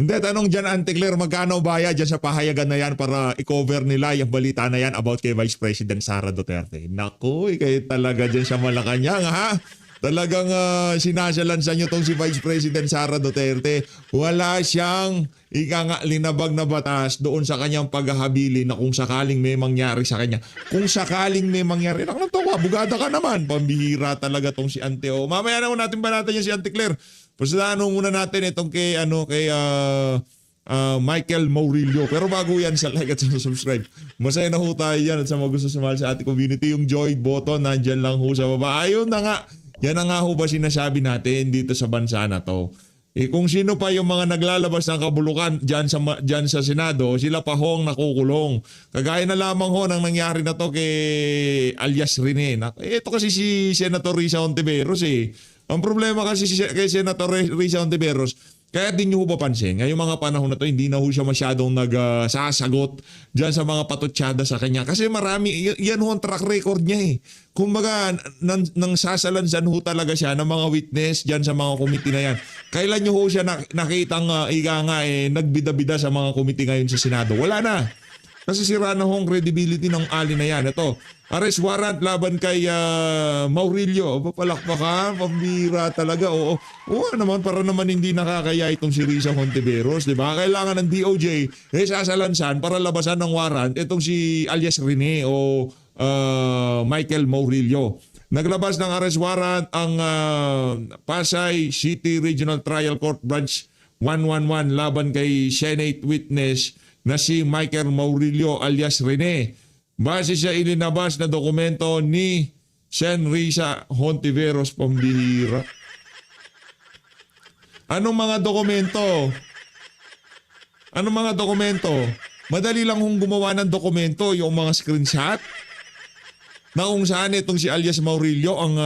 Hindi, tanong dyan, Auntie Claire, magkano bayad dyan sa pahayagan na yan para i-cover nila yung balita na yan about kay Vice President Sara Duterte? Naku, kayo talaga dyan sa Malacanang, ha? Talagang sinasalansan nyo tong si Vice President Sara Duterte. Wala siyang linabag na batas doon sa kanyang paghahabili na kung sakaling may mangyari sa kanya. Kung sakaling may mangyari, naku, abogada ka naman. Pambihira talaga tong si Auntie. O, mamaya na natin banatan yan si Auntie Claire. Pasalaano muna natin itong kay Michael Maurilio. Pero bago yan sa like at sa subscribe, masaya na ho tayo yan at sa mga gusto sumali sa ating community, yung join button, nandyan lang ho sa baba. Ayun na nga, yan na nga ho ba sinasabi natin dito sa bansa na to. Kung sino pa yung mga naglalabas ng kabulukan dyan sa Senado, sila pa ho ang nakukulong. Kagaya na lamang ho nang nangyari na to kay alias Rene. Ito kasi si Senator Risa Hontiveros eh. Ang problema kasi kay Senator Risa Hontiveros, kaya din nyo ho papansin, ngayong mga panahon na to, hindi na ho siya masyadong nagsasagot dyan sa mga patutsada sa kanya. Kasi marami, yan ho ang track record niya eh. Kumbaga, nang sasalansan ho talaga siya ng mga witness dyan sa mga committee na yan. Kailan nyo ho siya nakitang nagbida-bida sa mga committee ngayon sa Senado? Wala na. Kasi sira na ho ang credibility ng ali na yan. Ito, arrest warrant laban kay Maurilio. Papalakpak ka, pambira talaga. Oo naman, para naman hindi nakakaya itong si Risa Hontiveros, di ba? Kailangan ng DOJ, sasalansan para labasan ng warrant itong si alias Rene o Michael Maurilio. Naglabas ng arrest warrant ang Pasay City Regional Trial Court Branch 111 laban kay Senate witness na si Michael Maurilio alias Rene. Base sa ilinabas na dokumento ni Sen Risa Hontiveros, pambihira. Anong mga dokumento? Anong mga dokumento? Madali lang hong gumawa ng dokumento, yung mga screenshot na kung saan itong si alias Maurilio ang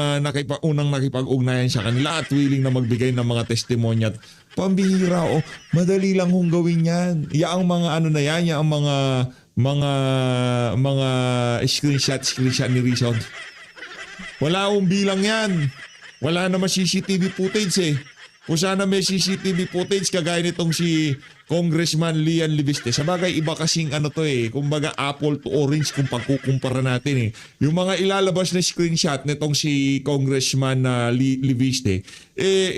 unang nakipag-ugnayan sa kanila at willing na magbigay ng mga testimonya. Pambihira, madali lang hong gawin yan. Ang mga na yan, ang mga screenshot ni Risa. Wala akong bilang yan. Wala naman CCTV footage eh. Kung sana may CCTV footage kagaya nitong si Congressman Lian Libiste. Sabagay, iba kasing kumbaga apple to orange kung pagkukumpara natin eh. Yung mga ilalabas na screenshot nitong si Congressman Libiste,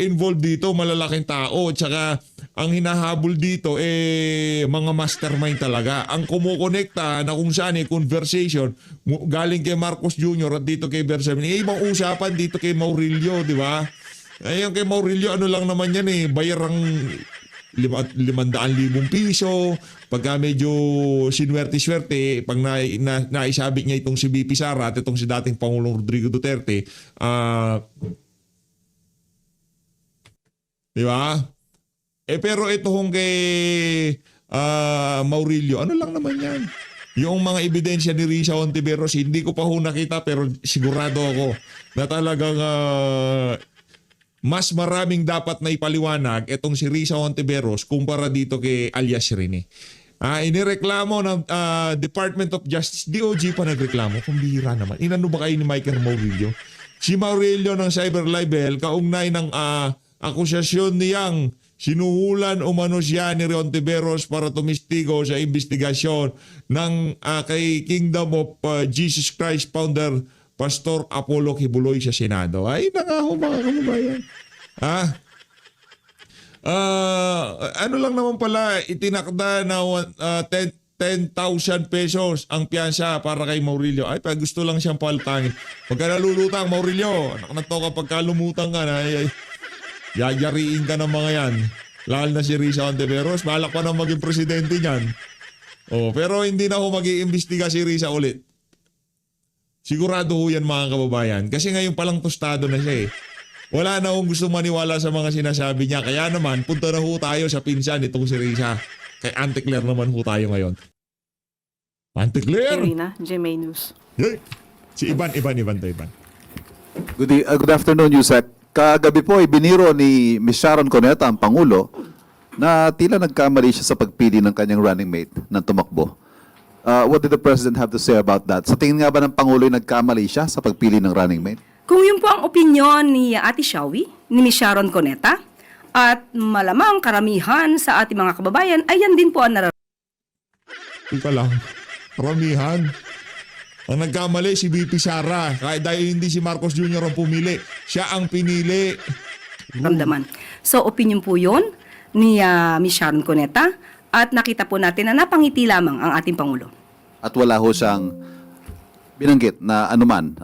involved dito malalaking tao. Tsaka ang hinahabol dito, mga mastermind talaga. Ang kumukonekta na kung saan conversation, galing kay Marcos Jr. at dito kay Bersamin. Ibang usapan dito kay Maurilio, di ba? Ayun kay Maurilio, lang naman yan eh, bayarang 500,000 piso. Pagka medyo sinwerte-swerte, pag naisabit niya itong si BP Sara at itong si dating Pangulong Rodrigo Duterte, di ba? Pero ito hong kay Maurilio, lang naman yan. Yung mga ebidensya ni Risa Hontiveros, hindi ko pa ho nakita pero sigurado ako na talagang mas maraming dapat na ipaliwanag itong si Risa Hontiveros kumpara dito kay alias Rene. Inireklamo ng Department of Justice, DOJ pa nagreklamo, kumbihira naman. Inano ba kayo ni Michael Maurilio? Si Maurilio ng cyber libel kaugnay ng akusasyon niyang sinuhulan umano siya ni Hontiveros para tumistigo sa investigasyon ng kay Kingdom of Jesus Christ founder Pastor Apollo Kibuloy sa Senado. Ay, nga ho mga kababayan. Lang naman pala, itinakda na 10,000 pesos ang piyansa para kay Maurilio. Ay, pag gusto lang siyang paltangin. Pagka nalulutang, Maurilio, anak na to kapag lumutang ka na, yayariin ka ng mga yan. Lalo na si Risa Hontiveros, balak pa na maging presidente niyan. Pero hindi na ho mag-iimbestiga si Risa ulit. Sigurado ho yan mga kababayan. Kasi ngayon palang tostado na siya eh. Wala na akong gusto maniwala sa mga sinasabi niya. Kaya naman, punta na ho tayo sa pinsan itong si Risa. Kay Auntie Claire naman ho tayo ngayon. Auntie Claire! Irina, GMA News. Hey! Si Ivan. Good afternoon, Yusek. Kagabi po ay biniro ni Ms. Sharon Cuneta, ang Pangulo, na tila nagkamali siya sa pagpili ng kanyang running mate ng tumakbo. What did the President have to say about that? Sa tingin nga ba ng Pangulo ay nagkamali siya sa pagpili ng running mate? Kung yun po ang opinyon ni Ate Shawi, ni Ms. Sharon Cuneta, At malamang karamihan sa ating mga kababayan ay yan din po ang Ika lang. Karamihan. Ang nagkamali si VP Sara. Kahit dahil hindi si Marcos Jr. ang pumili. Siya ang pinili. nararamdaman. So, opinion po yun ni Ms. Sharon Cuneta at nakita po natin na napangiti lamang ang ating Pangulo. At wala ho siyang binanggit na anuman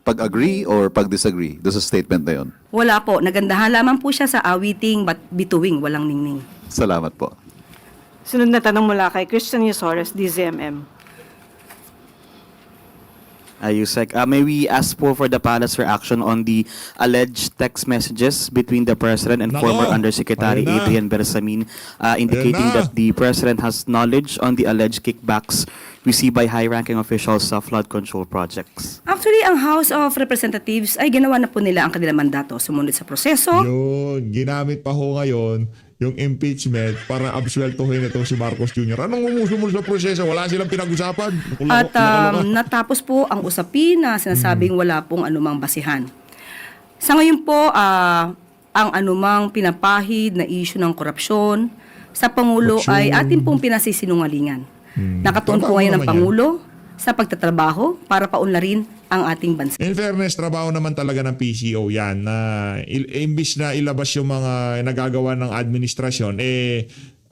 pag-agree or pag-disagree doon sa statement na yon. Wala po. Nagandahan lamang po siya sa awiting bituing, walang ningning. Salamat po. Sunod na tanong mula kay Christian Yusores, DZMM. Yusek, may we ask for the palace reaction on the alleged text messages between the President and Nako, former Undersecretary ayun na. Adrian Bersamin indicating Ayun na. that the President has knowledge on the alleged kickbacks received by high-ranking officials sa flood control projects. Actually, ang House of Representatives ay ginawa na po nila ang kanilang mandato. Sumunod sa proseso. Yun. Ginamit pa ho ngayon yung impeachment para absueltuhin itong si Marcos Jr. Anong umusumunod sa proseso? Wala silang pinag-usapan. At natapos po ang usapin na sinasabing wala pong anumang basihan. Sa ngayon po, ang anumang pinapahid na issue ng korupsyon sa Pangulo ay ating pong pinasisinungalingan. Nakatuon po Tama ngayon ang naman yan. Pangulo sa pagtatrabaho para paunlarin ang ating bansa. In fairness, trabaho naman talaga ng PCO yan na imbis na ilabas yung mga nagagawa ng administrasyon,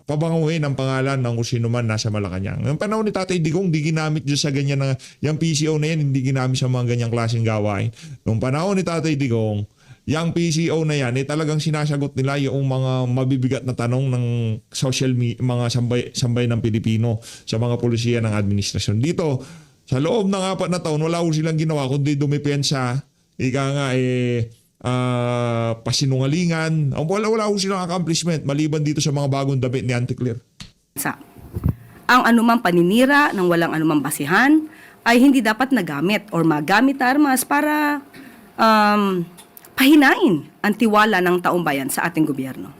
pabanguhin ang pangalan ng kung sino man nasa Malacanang. Yung panahon ni Tatay Digong, di ginamit dyan sa ganyan na, yung PCO na yan, hindi ginamit sa mga ganyang klaseng gawain. Nung panahon ni Tatay Digong, yung PCO na yan, talagang sinasagot nila yung mga mabibigat na tanong ng mga sambay ng Pilipino sa mga polisiya ng administrasyon. Dito, sa loob ng 4 na taon, wala ko silang ginawa kundi dumipensa, pasinungalingan. Wala ko silang accomplishment maliban dito sa mga bagong damit ni Auntie Claire. Ang anumang paninira ng walang anumang basihan ay hindi dapat nagamit or magamit na armas para pahinain ang tiwala ng taong bayan sa ating gobyerno.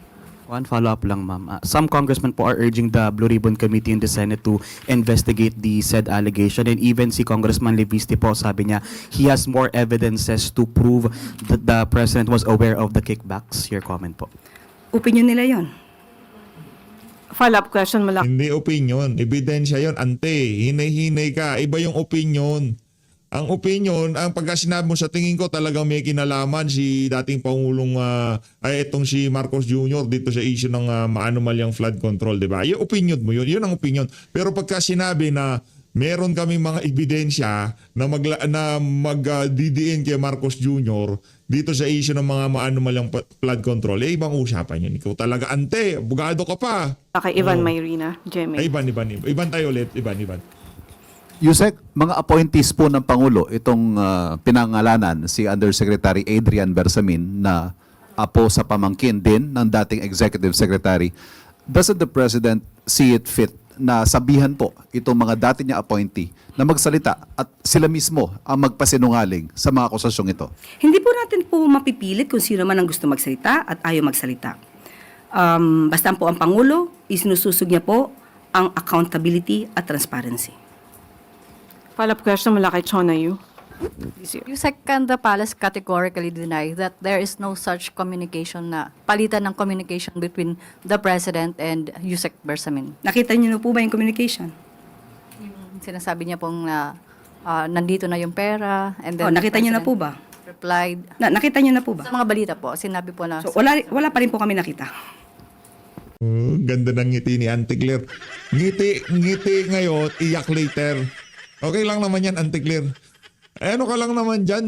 One follow-up lang, ma'am. Some congressmen po are urging the Blue Ribbon Committee in the Senate to investigate the said allegation. And even si Congressman Leviste po, sabi niya, he has more evidences to prove that the President was aware of the kickbacks. Your comment po. Opinion nila yon. Follow-up question mula Hindi opinion, ebidensya yon, ante. Hinay-hinay ka, iba yung opinion. Ang opinion, ang pagka sinabi mo sa tingin ko talagang may kinalaman si dating Pangulong itong si Marcos Jr. dito sa issue ng maanomalyang flood control, di ba? Yung opinion mo yun, yun ang opinion. Pero pagka sinabi na meron kami mga ebidensya na magdidiin kay Marcos Jr. dito sa issue ng mga maanomalyang flood control, ibang usapan yun. Ikaw talaga, ante, abogado ka pa. kay Ivan Mayrina, GMA. Iban tayo ulit, Iban. Yusek, mga appointees po ng Pangulo, itong pinangalanan si Undersecretary Adrian Bersamin na apo sa pamangkin din ng dating Executive Secretary. Doesn't the President see it fit na sabihan po itong mga dati niya appointee na magsalita at sila mismo ang magpasinungaling sa mga akusasyong ito? Hindi po natin po mapipilit kung sino man ang gusto magsalita at ayaw magsalita. Basta po ang Pangulo, isinususog niya po ang accountability at transparency. Follow-up question mula kay Chona Yu. Yusek, can the palace categorically deny that there is no such communication na palitan ng communication between the President and Yusek Bersamin? Nakita niyo na po ba yung communication? Sinasabi niya pong na nandito na yung pera and then Nakita niyo na po President ba? replied. Nakita niyo na po ba? Sa mga balita po, sinabi po na So, wala pa rin po kami nakita. Ganda ng ngiti ni Auntie Claire. Ngiti ngayon, iyak later. Okay lang naman yan, Auntie Claire. Ano ka lang naman dyan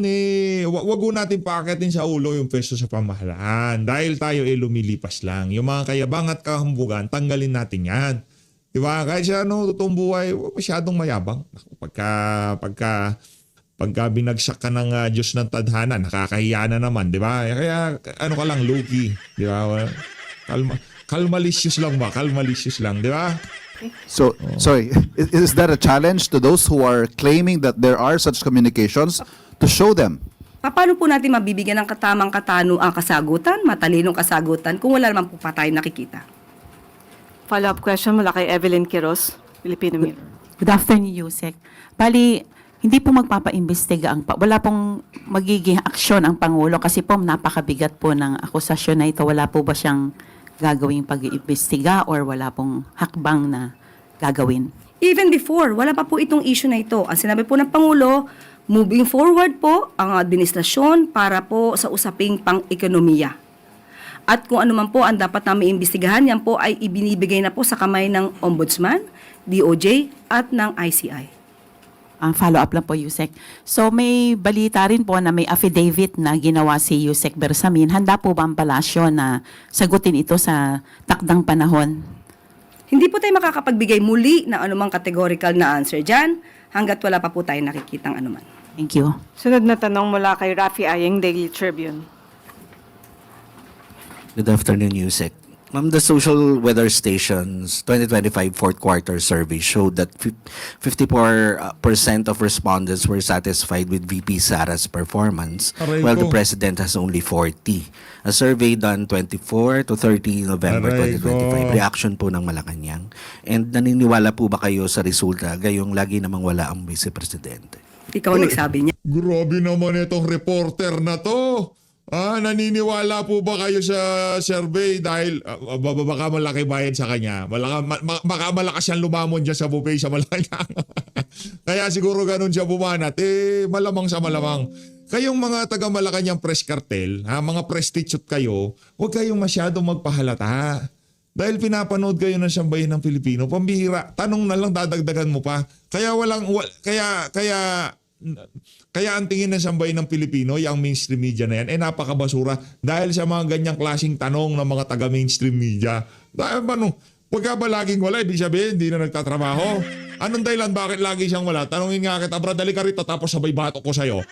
wag ko natin paakitin sa ulo yung pwesto sa pamahalaan. Dahil tayo lumilipas lang. Yung mga kayabang at kahambugan, tanggalin natin yan. Diba? Kahit siya totoong buhay, masyadong mayabang. Pagka binagsak ka ng Diyos ng tadhana, nakakahiya na naman, di ba? Kaya ano ka lang, low-key, di ba? Kalmalicious lang ba? Kalmalicious lang, di ba? So, sorry, is that a challenge to those who are claiming that there are such communications to show them? Paano po natin mabibigyan ng katamang kasagutan, matalinong kasagutan, kung wala naman po pa tayong nakikita? Follow-up question mula kay Evelyn Quiroz, Filipino Mirror. Good afternoon, Yusek. Bali, Hindi po magpapaimbestiga wala pong magiging aksyon ang Pangulo kasi po napakabigat po ng akusasyon na ito. Wala po ba siyang gagawing pag-iimbestiga or wala pong hakbang na gagawin? Even before, wala pa po itong issue na ito. Ang sinabi po ng Pangulo, moving forward po ang administrasyon para po sa usaping pang-ekonomiya. At kung ano man po ang dapat namin imbestigahan, yan po ay ibinibigay na po sa kamay ng Ombudsman, DOJ at ng ICI. Follow-up lang po, Yusek. So may balita rin po na may affidavit na ginawa si Yusek Bersamin. Handa po ba ang palasyo na sagutin ito sa takdang panahon? Hindi po tayo makakapagbigay muli ng anumang categorical na answer dyan hanggat wala pa po tayo nakikitang anuman. Thank you. Sunod na tanong mula kay Rafi Ayeng, Daily Tribune. Good afternoon, Yusek. Ma'am, the Social Weather Station's 2025 fourth quarter survey showed that 54% of respondents were satisfied with VP Sara's performance, Aray while the ko. President has only 40. A survey done 24 to 30 November Aray ko. 2025. Reaction po ng Malacanang. And naniniwala po ba kayo sa resulta gayong lagi namang wala ang Vice Presidente? Ikaw nagsabi niya. Grabe naman itong reporter na to. Naniniwala po ba kayo sa survey dahil baka malaki bayad sa kanya? Baka malakas siyang lumamon dyan sa buffet sa Malacanang. Kaya siguro ganun siya bumanat. Malamang sa malamang. Kayong mga taga Malacanang press cartel, mga prostitute kayo, huwag kayong masyadong magpahalata. Dahil pinapanood kayo ng sambahin ng Pilipino, pambihira, tanong na lang dadagdagan mo pa. Kaya ang tingin ng sambahin ng Pilipino, yung mainstream media na yan, napakabasura dahil sa mga ganyang klaseng tanong ng mga taga-mainstream media. Dahil pagka ba laging wala, ibig sabihin, hindi na nagtatrabaho. Anong dahilan, bakit lagi siyang wala? Tanungin nga kita, brad, dali ka rito, tapos sabay batok ko sa'yo.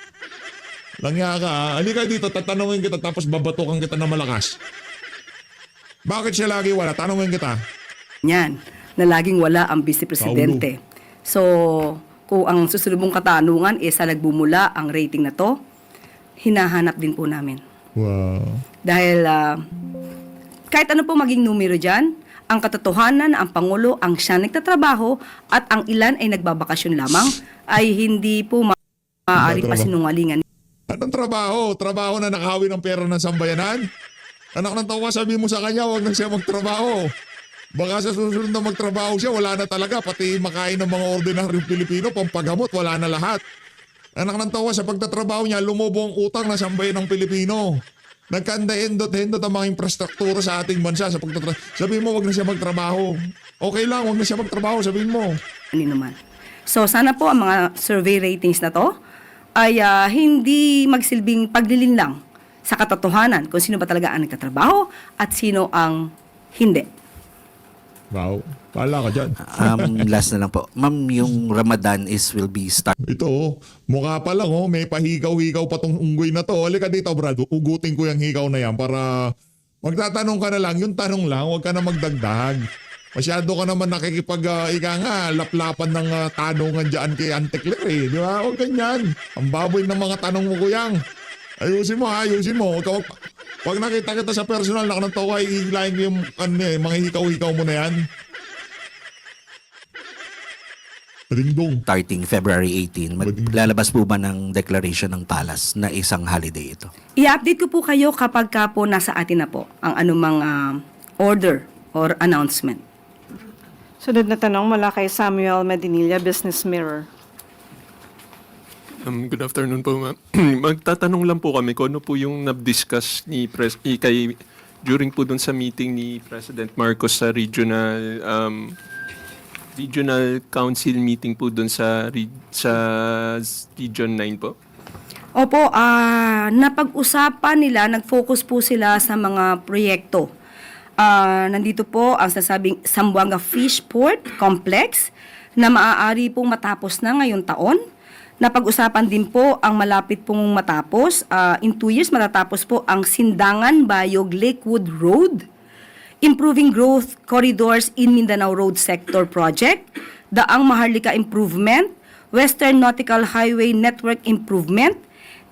Langya ka, halika dito, tatanungin kita, tapos babatukan kita na malakas. Bakit siya lagi wala? Tanungin kita. Yan, na laging wala ang Vice Presidente. So, kung ang susunod mong katanungan sa nagbumula ang rating na to, hinahanap din po namin. Wow. Dahil kahit ano po maging numero dyan, ang katotohanan na ang Pangulo ang siya nagtatrabaho at ang ilan ay nagbabakasyon lamang ay hindi po maaaring pasinungalingan. Anong trabaho? Trabaho na nakahawi ng pera ng sambayanan? Anak ng tawa, sabi mo sa kanya, huwag na siya magtrabaho. Baka sa susunod na magtrabaho siya, wala na talaga. Pati makain ng mga ordinaryong Pilipino, pampagamot, wala na lahat. Anak ng tawa, sa pagtatrabaho niya, lumobo ang utang na sambayan ng Pilipino. Nagkanda-endot-endot ang mga infrastruktura sa ating bansa sa pagtatrabaho. Sabihin mo, huwag na siya magtrabaho. Okay lang, huwag na siya magtrabaho, sabihin mo. Ano naman. So sana po ang mga survey ratings na to ay hindi magsilbing paglilinlang sa katotohanan kung sino ba talaga ang nagtatrabaho at sino ang hindi. Wow, pala ka dyan. Last na lang po. Ma'am, yung Ramadan will be start. Ito, mukha pa lang, may pahigaw-higaw pa tong unggoy na to. Halika dito, Brad, ugutin ko yung higaw na yan para magtatanong ka na lang, yung tanong lang, huwag ka na magdagdag. Masyado ka naman laplapan ng tanungan dyan kay Antekler di ba? Huwag ganyan. Ang baboy ng mga tanong mo, kuyang. Ayusin mo. Pag nakita kita sa personal, nakanantaw ka, iilayin ko yung mga hikaw-hikaw mo na yan. Ringdong. Starting February 18, maglalabas po ba ng declaration ng Palace na isang holiday ito? I-update ko po kayo kapag po nasa atin na po ang anumang order or announcement. Sunod na tanong mula kay Samuel Medinilla, Business Mirror. Good afternoon po, ma'am. Magtatanong lang po kami kung ano po yung na-discuss during po dun sa meeting ni President Marcos sa regional council meeting po dun sa Region 9 po. Opo, napag-usapan nila, nag-focus po sila sa mga proyekto. Nandito po ang sasabing Zamboanga Fish Port Complex na maaari pong matapos na ngayong taon. Napag-usapan din po ang malapit pong matapos. In 2 years matatapos po ang Sindangan Bayog Lakewood Road, Improving Growth Corridors in Mindanao Road Sector Project, Daang Maharlika Improvement, Western Nautical Highway Network Improvement,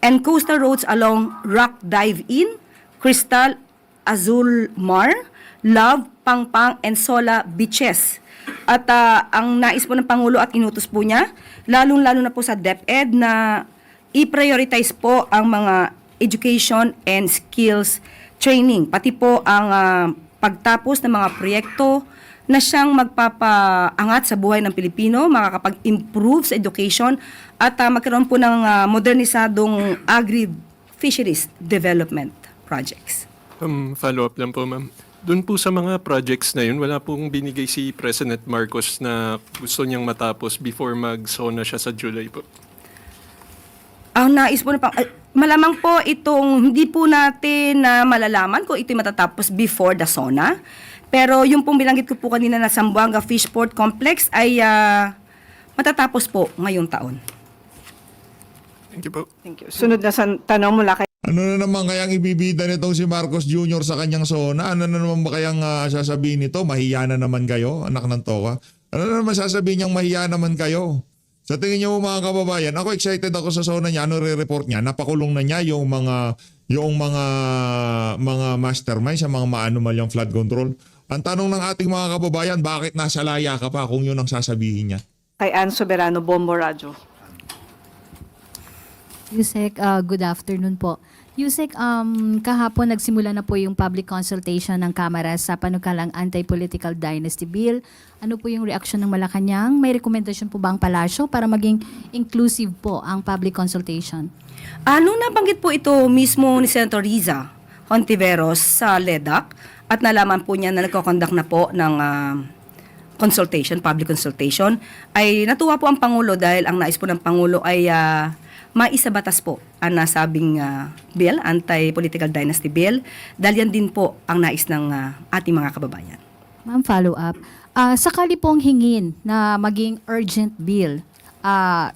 and coastal roads along Rock Dive-In, Crystal Azul Mar, Love, Pangpang, and Sola Beaches. At ang nais po ng Pangulo at inutos po niya, lalong-lalo na po sa DepEd na i-prioritize po ang mga education and skills training, pati po ang pagtapos ng mga proyekto na siyang magpapaangat sa buhay ng Pilipino, makakapag-improve sa education at magkaroon po ng modernisadong agri-fisheries development projects. Follow-up lang po, ma'am. Doon po sa mga projects na yun, wala pong binigay si President Marcos na gusto niyang matapos before mag-SONA siya sa July po. Ang nais po na malamang po itong hindi po natin na malalaman kung ito'y matatapos before the SONA. Pero yung pong binanggit ko po kanina na Zamboanga Fishport Complex ay matatapos po ngayong taon. Thank you po. Thank you. Sunod na tanong mula kay Ano na naman kayang ibibida nitong si Marcos Jr. sa kanyang SONA? Ano na naman ba kayang sasabihin nito? Mahiya na naman kayo, anak ng toka? Ano na naman sasabihin niyang mahiya naman kayo? Sa tingin niyo mga kababayan, ako excited ako sa SONA niya. Ano re-report niya? Napakulong na niya yung mga mastermind sa mga maanumalyang flood control. Ang tanong ng ating mga kababayan, bakit nasa laya ka pa kung yun ang sasabihin niya? kay Ann Soberano, Bombo Radyo. Yusek, good afternoon po. Yusek, kahapon nagsimula na po yung public consultation ng Kamara sa panukalang Anti-Political Dynasty Bill. Ano po yung reaksyon ng Malacanang? May rekomendasyon po ba ang palasyo para maging inclusive po ang public consultation? Nung nabanggit po ito mismo ni Senator Riza Hontiveros sa LEDAC at nalaman po niya na nagkoconduct na po ng public consultation, ay natuwa po ang Pangulo dahil ang nais po ng Pangulo ay maisabatas po ang nasabing bill, Anti-Political Dynasty Bill, dahil yan din po ang nais ng ating mga kababayan. Ma'am, follow up. Sakali pong hingin na maging urgent bill,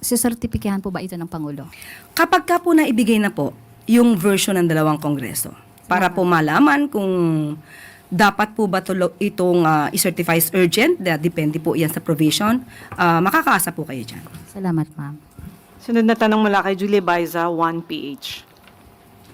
sisertipikahan po ba ito ng Pangulo? Kapag ka po naibigay na po yung version ng dalawang kongreso, para po malaman kung dapat po ba itong i-certify as urgent, depende po yan sa provision, makakaasa po kayo dyan. Salamat, ma'am. Sunod na tanong mula kay Julie Baiza, 1PH.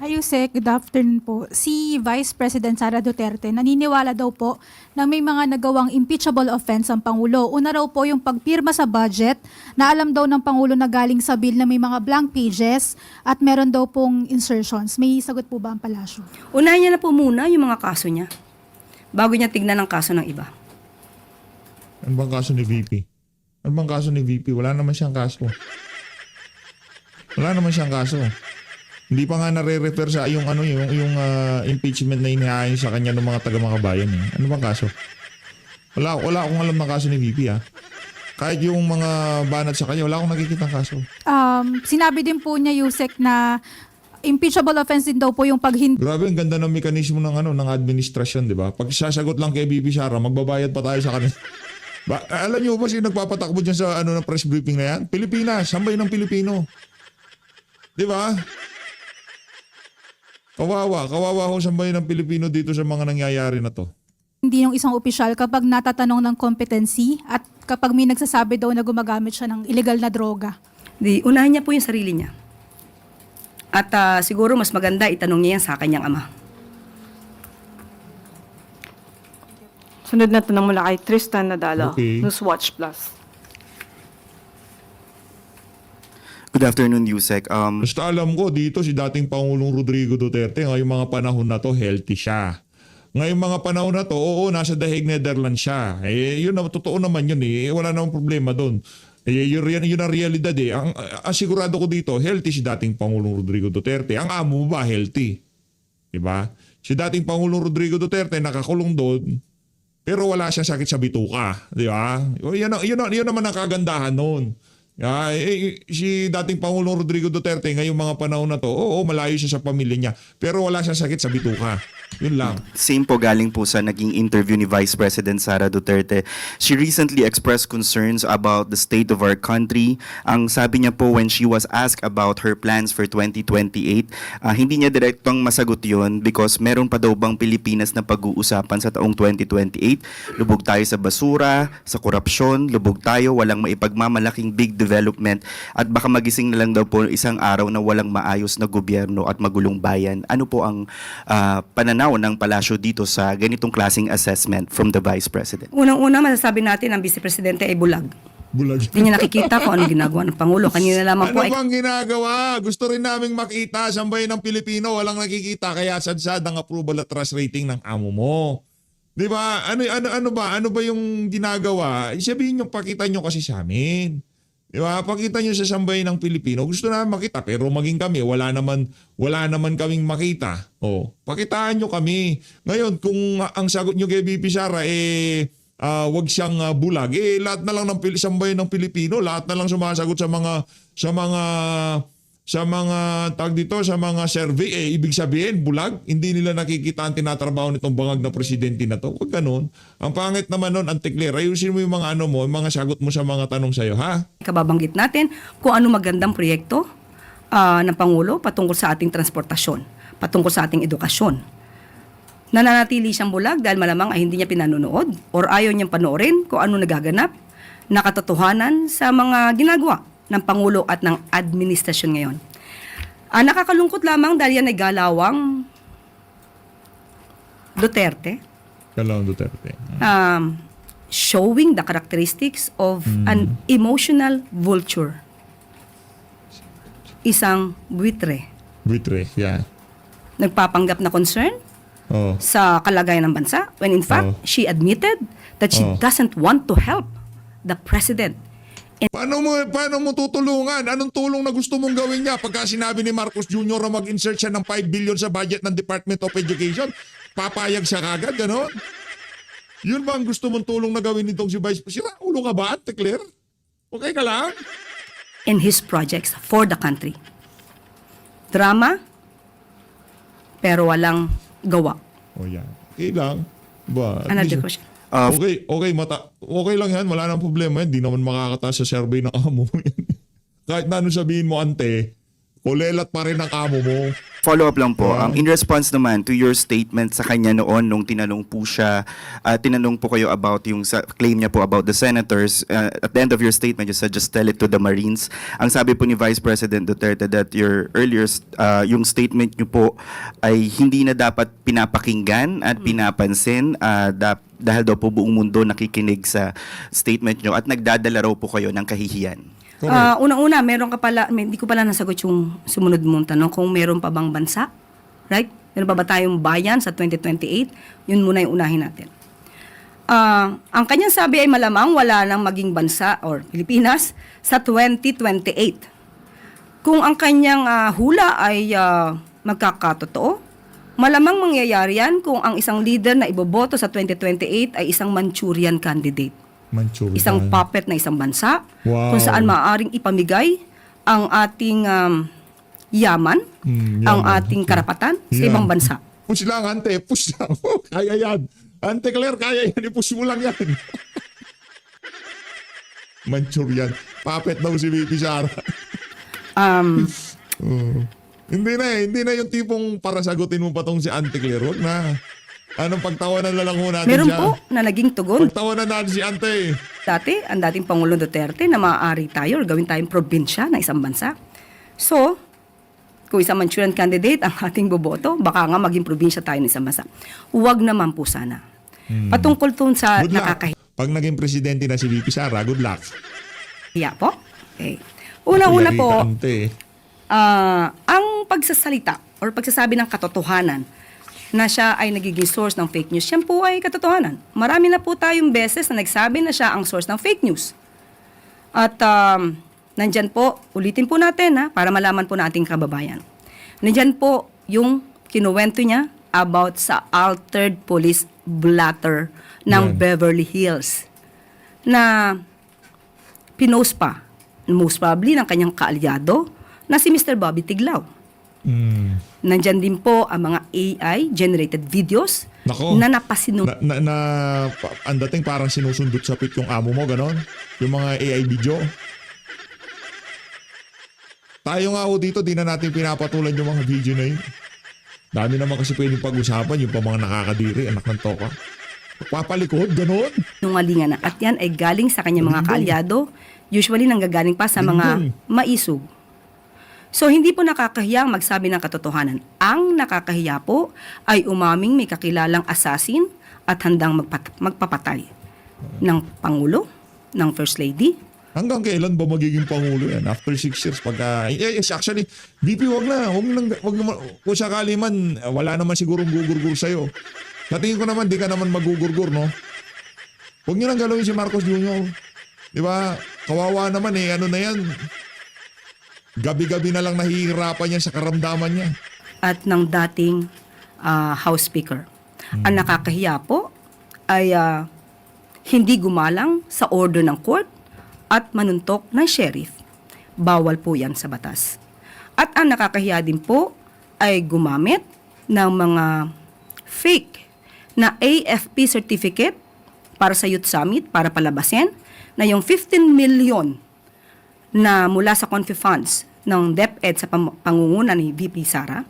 Hi, Yusek. Good afternoon po. Si Vice President Sara Duterte naniniwala daw po na may mga nagawang impeachable offense ang Pangulo. Una raw po yung pagpirma sa budget na alam daw ng Pangulo na galing sa bill na may mga blank pages at meron daw pong insertions. May sagot po ba ang palasyo? Unahin niya na po muna yung mga kaso niya bago niya tignan ang kaso ng iba. Ano bang kaso ni VP? Ano bang kaso ni VP? Wala naman siyang kaso. Wala naman siyang kaso. Hindi pa nga nare-refer sa yung impeachment na inihain sa kanya ng mga taga-makabayan eh. Ano bang kaso? Wala akong alam ng kaso ni VP ah. Kahit yung mga banat sa kanya, wala akong nakikita ng kaso. Sinabi din po niya, Yusek, na impeachable offense din daw po yung Grabe, ang ganda ng mekanismo ng administrasyon, di ba? Pag sasagot lang kay VP Sara, magbabayad pa tayo sa kanila. Alam niyo ba sino nagpapatakbo dyan sa ng press briefing na yan? Pilipinas, sambay ng Pilipino. Di ba? Kawawa ho sambay ng Pilipino dito sa mga nangyayari na to. hindi yung isang opisyal kapag natatanong ng competency at kapag may nagsasabi daw na gumagamit siya ng illegal na droga. Unahin niya po yung sarili niya. At siguro mas maganda itanong niya yan sa kanyang ama. Sunod na tanong mula kay Tristan Nadalo, Okay. Newswatch Plus. Good afternoon, Yusek. Basta alam ko dito si dating Pangulong Rodrigo Duterte, ngayong mga panahon na to, healthy siya. Ngayong mga panahon na to, oo, nasa The Hague, Netherlands siya. Yun na, totoo naman yun eh. Wala namang problema doon. Yun ang realidad eh. Ang sigurado ko dito, healthy si dating Pangulong Rodrigo Duterte. Ang amo mo ba healthy? Diba? Si dating Pangulong Rodrigo Duterte nakakulong doon, pero wala siyang sakit sa bituka. Diba? Yun naman ang kagandahan noon. Si dating Pangulong Rodrigo Duterte ngayong mga panahon na to, oo, malayo siya sa pamilya niya, pero wala siyang sakit sa bituka. Yun lang. Same po galing po sa naging interview ni Vice President Sara Duterte. She recently expressed concerns about the state of our country. Ang sabi niya po when she was asked about her plans for 2028, hindi niya direktong masagot yun because meron pa daw bang Pilipinas na pag-uusapan sa taong 2028. Lubog tayo sa basura, sa korupsyon, lubog tayo, walang maipagmamalaking big development development at baka magising na lang daw po isang araw na walang maayos na gobyerno at magulong bayan. Ano po ang pananaw ng palasyo dito sa ganitong klaseng assessment from the Vice President? Unang-una, masasabi natin ang Vice Presidente ay bulag. Bulag. Hindi niya nakikita kung ano ginagawa ng Pangulo. Kanina lamang Ano po ay bang ginagawa? Gusto rin naming makita, sambahin ng Pilipino, walang nakikita, kaya sadsad ang approval at trust rating ng amo mo. Di ba? Ano ba yung ginagawa? Sabihin nyo, pakita nyo kasi sa amin. Di ba? Pakita nyo sa sambahin ng Pilipino. Gusto namin makita, pero maging kami, wala naman kaming makita. Oh, pakitaan nyo kami. Ngayon, kung ang sagot nyo kay VP Sara, wag siyang bulag. Lahat na lang ng sambahin ng Pilipino, lahat na lang sumasagot sa mga tag dito, sa mga survey, ibig sabihin bulag, hindi nila nakikita ang tinatrabaho nitong bangag na presidente na to. Wag ganun. Ang pangit naman nun, Anticler, ayusin mo yung mga yung mga sagot mo sa mga tanong sa'yo, ha? kababanggit natin kung ano magandang proyekto ng Pangulo patungkol sa ating transportasyon, patungkol sa ating edukasyon. Nananatili siyang bulag dahil malamang ay hindi niya pinanonood or ayaw niyang panoorin kung ano nagaganap na katotohanan sa mga ginagawa ng Pangulo at ng administrasyon ngayon. Nakakalungkot lamang dahil yan ay galawang Duterte, Kalawang Duterte. showing the characteristics of an emotional vulture. Isang buitre. Buitre, yeah. Nagpapanggap na concern Oh. sa kalagayan ng bansa when in fact she admitted that she doesn't want to help the president. Paano mo tutulungan? Anong tulong na gusto mong gawin niya pagka sinabi ni Marcos Jr. na mag-insert siya ng 5 billion sa budget ng Department of Education? Papayag siya kagad, gano'n? Yun ba ang gusto mong tulong na gawin nitong si Vice President? Sira ulo ka ba, Ate Claire? Okay ka lang? In his projects for the country. Drama, pero walang gawa. O yan. Okay lang. Ba, at Another least- question. Okay lang yan. Wala nang problema yan. Di naman makakataas sa survey ng amo mo yan. Kahit na ano sabihin mo, ante, kulelat pa rin ang amo mo. Follow-up lang po. In response naman to your statement sa kanya noon nung tinanong po siya, tinanong po kayo about yung claim niya po about the senators. At the end of your statement, you said just tell it to the Marines. Ang sabi po ni Vice President Duterte that your earlier, yung statement niyo po ay hindi na dapat pinapakinggan at pinapansin dahil daw po buong mundo nakikinig sa statement niyo at nagdadala raw po kayo ng kahihiyan. Unang-una, meron ka pala, hindi ko pala nasagot yung sumunod mong tanong kung meron pa bang bansa, right? Meron pa ba tayong bayan sa 2028? Yun muna yung unahin natin. Ang kanyang sabi ay malamang wala nang maging bansa or Pilipinas sa 2028. Kung ang kanyang hula ay magkakatotoo, malamang mangyayari yan kung ang isang leader na iboboto sa 2028 ay isang Manchurian candidate. Manchurian. Isang puppet na isang bansa Wow. kung saan maaaring ipamigay ang ating yaman, ang ating karapatan sa ibang bansa. Push lang, ante. Push lang. Kaya yan. Ante Claire, kaya yan. I-push mo lang yan. Manchurian. Puppet daw si VP Sara. Hindi na yung tipong para sagutin mo pa tong si Ante Claire. Huwag na. Anong pagtawanan na lang ho natin Meron siya? po na naging tugon. Pagtawanan natin si Ante. Dati, ang dating Pangulong Duterte na maaari tayo or gawin tayong probinsya na isang bansa. So, kung isang Manchurian candidate ang ating boboto, baka nga maging probinsya tayo ng isang bansa. Huwag naman po sana. Patungkol to sa Good luck. nakakahiya Pag naging presidente na si VP Sara, good luck. po. Okay. Una-una po, Yarita, Ante. ang pagsasalita or pagsasabi ng katotohanan na siya ay nagiging source ng fake news, yan po ay katotohanan. Marami na po tayong beses na nagsabi na siya ang source ng fake news. At nandyan po, ulitin po natin para malaman po nating kababayan. Nandyan po yung kinuwento niya about sa altered police blotter ng Yan. Beverly Hills na pinost pa, most probably ng kanyang kaalyado na si Mr. Bobby Tiglao. Nandyan din po ang mga AI-generated videos Nako. na napasinu... Ang dating parang sinusundot sa pit yung amo mo, ganon? Yung mga AI video. Tayo nga ho dito, di na natin pinapatulan yung mga video na yun. Dami naman kasi pwedeng pag-usapan, yung pa mga nakakadiri, anak ng toka. Papalikod, ganon? Nungalingan na. At yan ay galing sa kanyang mga kaalyado Usually nanggagaling pa sa mga maisog. So hindi po nakakahiyang magsabi ng katotohanan. Ang nakakahiya po ay umaming may kakilalang assassin at handang magpapatay ng Pangulo, ng First Lady. Hanggang kailan ba magiging Pangulo yan? After 6 years, yes, actually, VP, wag na. Kung sakali man, wala naman sigurong gugurgur sa'yo. Sa tingin ko naman, di ka naman magugurgur, no? Huwag nyo nang galawin si Marcos Jr. Di ba? Kawawa naman ano na yan. Gabi-gabi na lang nahihirapan yan sa karamdaman niya. At ng dating House Speaker. Ang nakakahiya po ay hindi gumalang sa order ng court at manuntok ng sheriff. Bawal po yan sa batas. At ang nakakahiya din po ay gumamit ng mga fake na AFP certificate para sa Youth Summit para palabasin na yung 15 million na mula sa Confi Funds ng DepEd sa pangunguna ni VP Sara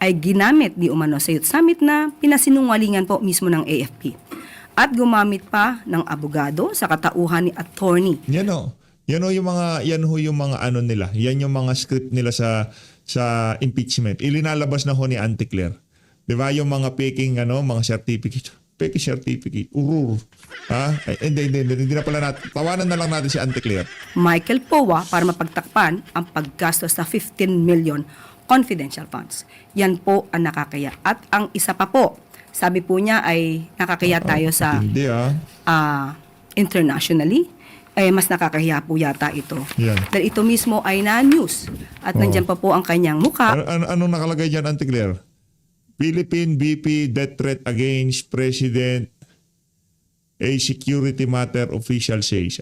ay ginamit di umano sa Youth Summit na pinasinungalingan po mismo ng AFP. At gumamit pa ng abogado sa katauhan ni attorney. Yan yung mga ano nila. Yan yung mga script nila sa impeachment. Ilinalabas na ho ni Auntie Claire. 'Di ba yung mga faking mga certificate. Fake certificate. Urur. Ha? Hindi na pala natin. Tawanan na lang natin si Auntie Claire. Michael Powa para mapagtakpan ang paggastos sa 15 million confidential funds. Yan po ang nakakaya. At ang isa pa po, sabi po niya ay nakakaya tayo sa Hindi internationally. Mas nakakahiya po yata ito. Yan. Dahil ito mismo ay na-news. At nandyan pa po ang kanyang mukha. Anong nakalagay dyan, Auntie Claire? Philippine VP death threat against President, a security matter official says.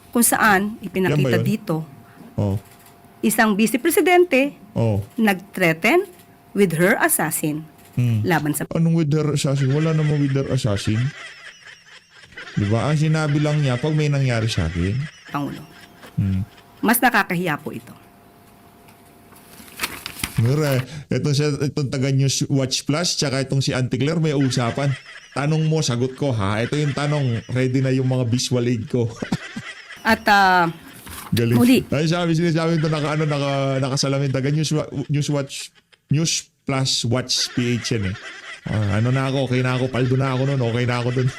Kung saan Yan ipinakita ba yun? dito. Oh. Isang vice-presidente Oh. nag-threaten with her assassin laban sa Anong with her assassin? Wala namang with her assassin. Diba? Ang sinabi lang niya, pag may nangyari sa akin. Pangulo. Mas nakakahiya po ito. Mura, itong taga News Watch Plus, tsaka itong si Auntie Claire, may usapan. Tanong mo, sagot ko ha. Ito yung tanong, ready na yung mga visual aid ko. At Galing. muli, Ay, sinasabi ito, nakasalamin, taga News Plus Watch PH yan eh. Ano na ako, okay na ako, paldo na ako nun, okay na ako dun.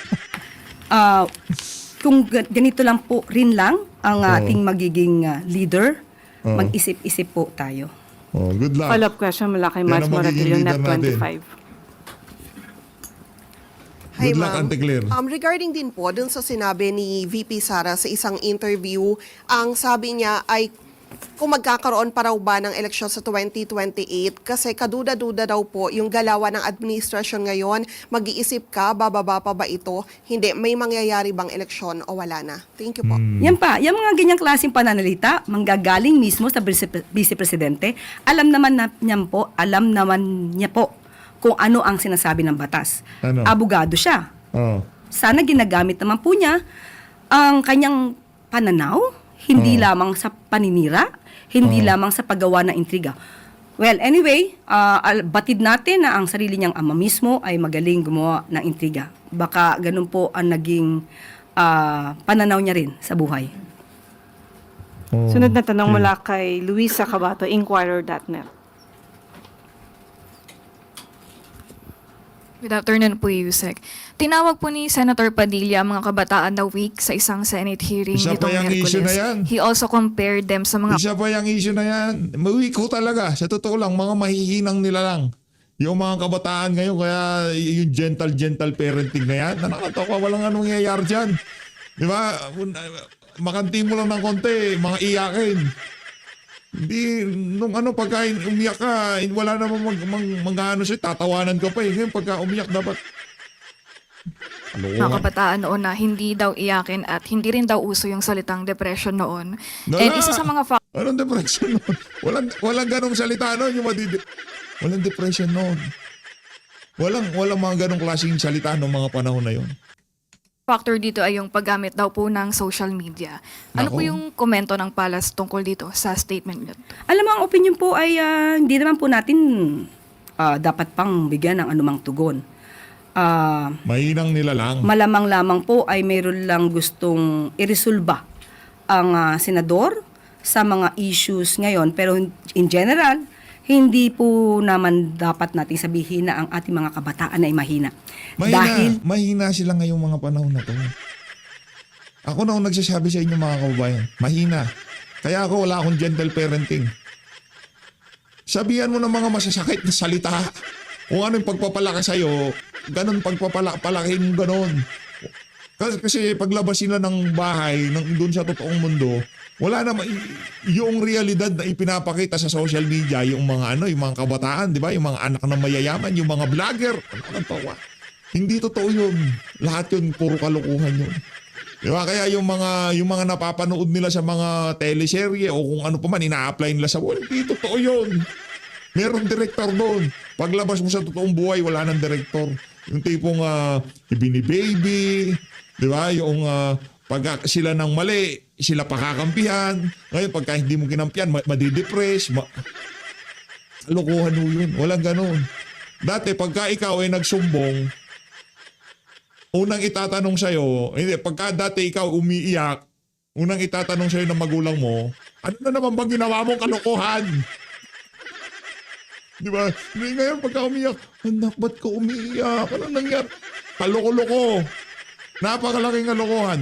kung ganito lang po rin lang ang ating magiging leader, mag-isip-isip po tayo. Good luck. Follow-up question mula kay Yan Max ang magiging Moratillo, leader natin. Net25. Hi, Good luck, ma'am. Auntie Claire. Regarding din po dun sa sinabi ni VP Sara sa isang interview, ang sabi niya ay kung magkakaroon pa raw ba ng eleksyon sa 2028 kasi kaduda-duda daw po yung galawan ng administrasyon ngayon. Mag-iisip ka, bababa pa ba ito? Hindi, may mangyayari bang eleksyon o wala na? Thank you po. Yan pa, yung mga ganyang klaseng pananalita, manggagaling mismo sa vice-presidente, alam naman niya po kung ano ang sinasabi ng batas. Ano? Abogado siya. Oh. Sana ginagamit naman po niya ang kanyang pananaw, hindi lamang sa paninira, hindi lamang sa paggawa ng intriga. Well, anyway, batid natin na ang sarili niyang ama mismo ay magaling gumawa ng intriga. Baka ganun po ang naging pananaw niya rin sa buhay. Sunod na tanong mula kay Luisa Cabato, Inquirer.net. Good afternoon po, Yusek. Tinawag po ni Senator Padilla ang mga kabataan na weak sa isang Senate hearing Isa pa nitong yung issue na Miyerkules. yan. He also compared them sa mga Isa pa yung issue na yan. Weak ko talaga. Sa totoo lang, mga mahihinang nila lang. Yung mga kabataan ngayon, kaya yung gentle parenting na yan, nakakatawa, walang anong nangyayari dyan. Di ba? Makanti mo lang ng konti, mga iyakin. Hindi, pagka umiyak ka, wala namang mag-ano siya, tatawanan ka pa eh. Ngayon, pagka umiyak, dapat mga kabataan noon na hindi daw iyakin at hindi rin daw uso yung salitang depression noon. And isa sa mga Anong depression noon? Walang ganong salita noon. Walang depression noon. Walang mga ganong klaseng salita noong mga panahon na yon. factor dito ay yung paggamit daw po ng social media. Ano po yung komento ng Palace tungkol dito sa statement niyo? Alam mo, ang opinion po ay hindi naman po natin dapat pang bigyan ng anumang tugon. Mahinang nila lang. Malamang lamang po ay mayroon lang gustong iresolba ang senador sa mga issues ngayon, pero in general, hindi po naman dapat nating sabihin na ang ating mga kabataan ay mahina. Mahina sila ngayong mga panahon na to. Ako na ang nagsasabi sa inyo mga kababayan, mahina. Kaya ako wala akong gentle parenting. Sabihan mo ng mga masasakit na salita. Kung ano yung pagpapalaki sa'yo, ganun pagpapalakin mo ganun. Kasi paglabas sila ng bahay, doon sa totoong mundo, wala naman yung realidad na ipinapakita sa social media, yung mga yung mga kabataan, di ba? Yung mga anak na mayayaman, yung mga vlogger. Hindi totoo yun. Lahat yun, puro kalokohan yun. Di ba? Kaya yung mga napapanood nila sa mga teleserye o kung ano pa man, ina-apply nila sa wall, hindi totoo yun. Meron director doon. Paglabas mo sa totoong buhay, wala nang director. Yung tipong ibinibaby, di ba? Yung pag sila nang mali, sila pakakampihan. Ngayon, pagka hindi mo kinampihan, madidepress. Kalokohan mo yun. Walang ganun. Dati, pagka ikaw ay nagsumbong, unang itatanong sa'yo, pagka dati ikaw umiiyak, unang itatanong sa'yo ng magulang mo, ano na naman bang ginawa mong kalokohan? Di ba? Ngayon, pagka umiiyak, anak, ba't ka umiiyak? Ano nangyari? Kaloko-loko. Napakalaking kalokohan.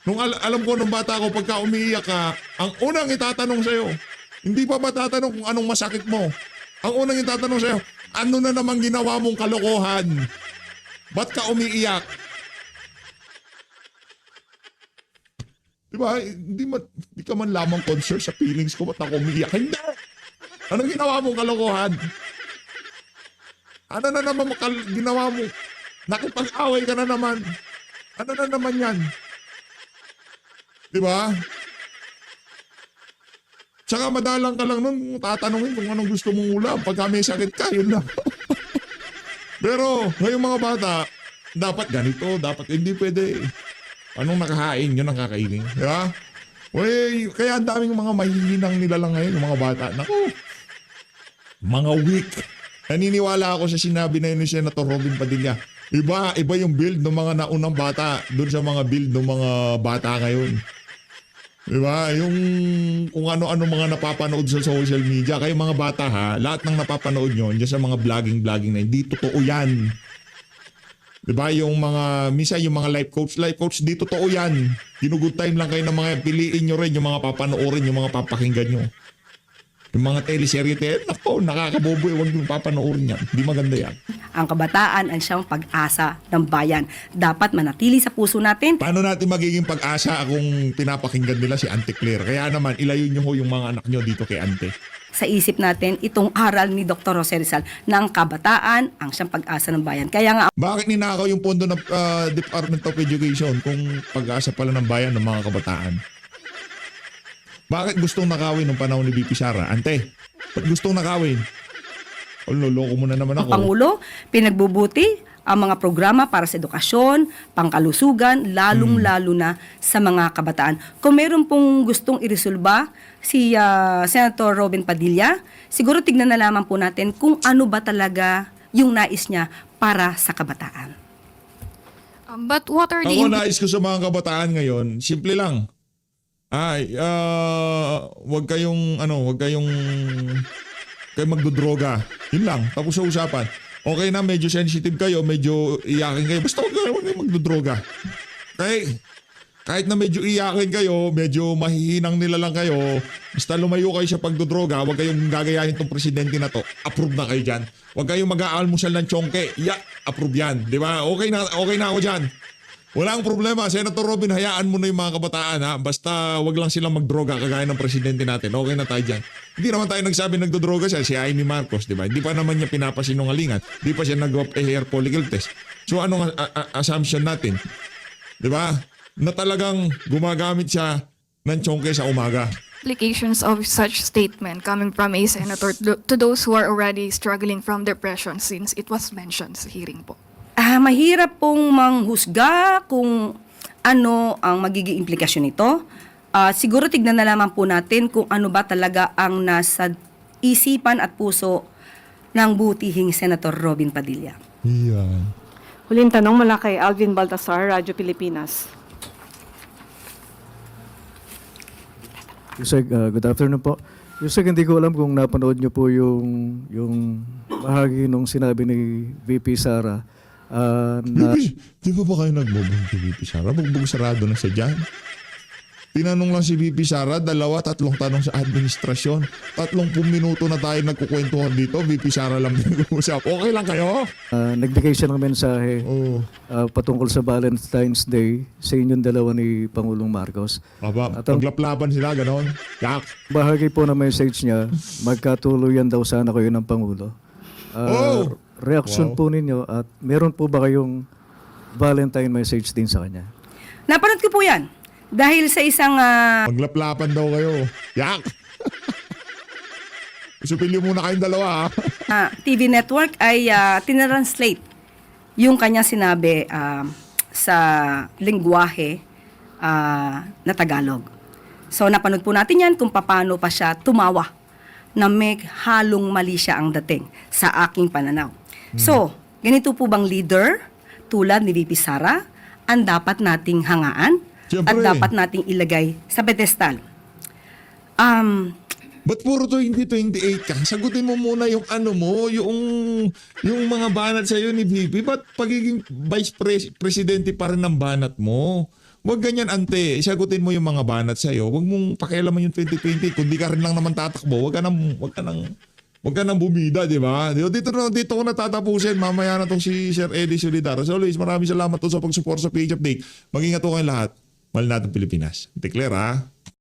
Nung alam ko nung bata ko, pagka umiiyak ka, ang unang itatanong sa'yo, hindi pa ba tatanong kung anong masakit mo? Ang unang itatanong sa'yo, ano na naman ginawa mong kalokohan? Ba't ka umiiyak? Diba? Hindi ka man lamang concerned sa feelings ko, ba't ako umiiyak? Hindi! Anong ginawa mong kalokohan? Ano na naman ginawa mo? Nakipag-away ka na naman. Ano na naman yan? Diba? Tsaka madalang ka lang nun, tatanungin kung anong gusto mong ulam. Pagka may sakit ka, yun lang. Pero ngayong mga bata, dapat ganito, dapat hindi pwede. Anong nakahain, yun ang kakainin. Diba? Uy, kaya ang daming mga mahihinang nila lang ngayon, yung mga bata. Naku, mga weak. Naniniwala ako sa sinabi na yun ni Senator Robin Padilla. Iba yung build ng mga naunang bata doon sa mga build ng mga bata ngayon. Diba? Yung kung ano-ano mga napapanood sa social media. Kayo mga bata ha, lahat ng napapanood nyo dyan sa mga vlogging na hindi totoo yan. Diba? Yung mga, minsan yung mga life coach, di totoo yan. Ginugood time lang kayo ng mga, piliin nyo rin yung mga papanoorin, yung mga papakinggan nyo. Yung mga teleserye, nako, nakakaboboy, huwag yung papanoorin yan. Hindi maganda yan. Ang kabataan ang siyang pag-asa ng bayan. Dapat manatili sa puso natin. Paano natin magiging pag-asa kung pinapakinggan nila si Auntie Claire? Kaya naman, ilayo nyo ho yung mga anak nyo dito kay Auntie. Sa isip natin, itong aral ni Dr. Jose Rizal na ang kabataan ang siyang pag-asa ng bayan. Kaya nga, Bakit ninakaw yung pondo ng Department of Education kung pag-asa pala ng bayan ng mga kabataan? Bakit gustong nakawin ng panahon ni VP Sara? Ante, ba't gustong nakawin? Loloko mo na naman ang ako. Pangulo, pinagbubuti ang mga programa para sa edukasyon, pangkalusugan, lalong-lalo na sa mga kabataan. Kung meron pong gustong iresolba si Senator Robin Padilla, siguro tignan na lamang po natin kung ano ba talaga yung nais niya para sa kabataan. But what are the Ako nais ko sa mga kabataan ngayon, simple lang. Wag kayong magdodroga. Yun lang, tapos sa usapan. Okay na, medyo sensitive kayo, medyo iyakin kayo. Basta wag kayong magdodroga. Okay? Kahit na medyo iyakin kayo, medyo mahihinang nila lang kayo, basta lumayo kayo sa pagdodroga, wag kayong gagayahin tong presidente na to. Approve na kayo dyan. Wag kayong mag-aalmusal ng tsongke. Approve yan. Di ba? Okay na ako dyan. Walang problema. Senator Robin, hayaan mo na yung mga kabataan ha. Basta wag lang silang magdroga kagaya ng presidente natin. Okay na tayo dyan. Hindi naman tayo nagsabi nagdodroga siya. Si Amy Marcos, di ba? Hindi pa naman niya pinapasinungalingan. Hindi pa siya nag-hair follicle test. So anong assumption natin? Di ba? Na talagang gumagamit siya ng tsongke sa umaga. implications of such statement coming from a senator to those who are already struggling from depression since it was mentioned sa hearing po? Mahirap pong manghusga kung ano ang magiging implikasyon nito. Siguro tignan na lamang po natin kung ano ba talaga ang nasa isipan at puso ng butihing Senator Robin Padilla. Yan. Huling tanong mula kay Alvin Baltasar, Radyo Pilipinas. Yusek, good afternoon po. Yusek, hindi ko alam kung napanood niyo po yung bahagi nung sinabi ni VP Sara na Di ba kayo nagbubog kay VP Sara? Bugbog sarado na siya dyan. Tinanong lang si VP Sara, 2-3 tanong sa administrasyon. 30 minuto na tayo nagkukwentuhan dito. VP Sara lang nag-uusap. Okay lang kayo? nagbigay siya ng mensahe patungkol sa Valentine's Day sa inyong dalawa ni Pangulong Marcos. Aba, At ang paglaplapan sila, ganon. Yak. bahagi po ng message niya, magkatuluyan daw sana kayo ng Pangulo. Reaksyon po ninyo at meron po ba kayong Valentine message din sa kanya? Napanood ko po yan. Dahil sa isang Paglaplapan daw kayo. Yak. Supilyo muna kayong dalawa, ha? TV network ay tinranslate yung kanya sinabi sa lingwahe na Tagalog. So napanood po natin yan kung paano pa siya tumawa na may halong mali siya ang dating sa aking pananaw. So, ganito po bang leader tulad ni VP Sara ang dapat nating hangaan Siyempre. at dapat nating ilagay sa pedestal? Ba't puro 2028 ka? Sagutin mo muna yung ano mo, yung mga banat sa'yo ni VP. Ba't pagiging vice presidente pa rin ang banat mo? Huwag ganyan, ante. Sagutin mo yung mga banat sa'yo. Huwag mong pakialaman yung 2020. Kung di ka rin lang naman tatakbo, huwag ka nang bumida, di ba? Dito ko natatapusin. Mamaya na tong si Sir Eddie Solidar. So, Luis, maraming salamat to sa pag-support sa Page Update. Mag-ingat po kayong lahat. Mahal natin Pilipinas. Declare, ha?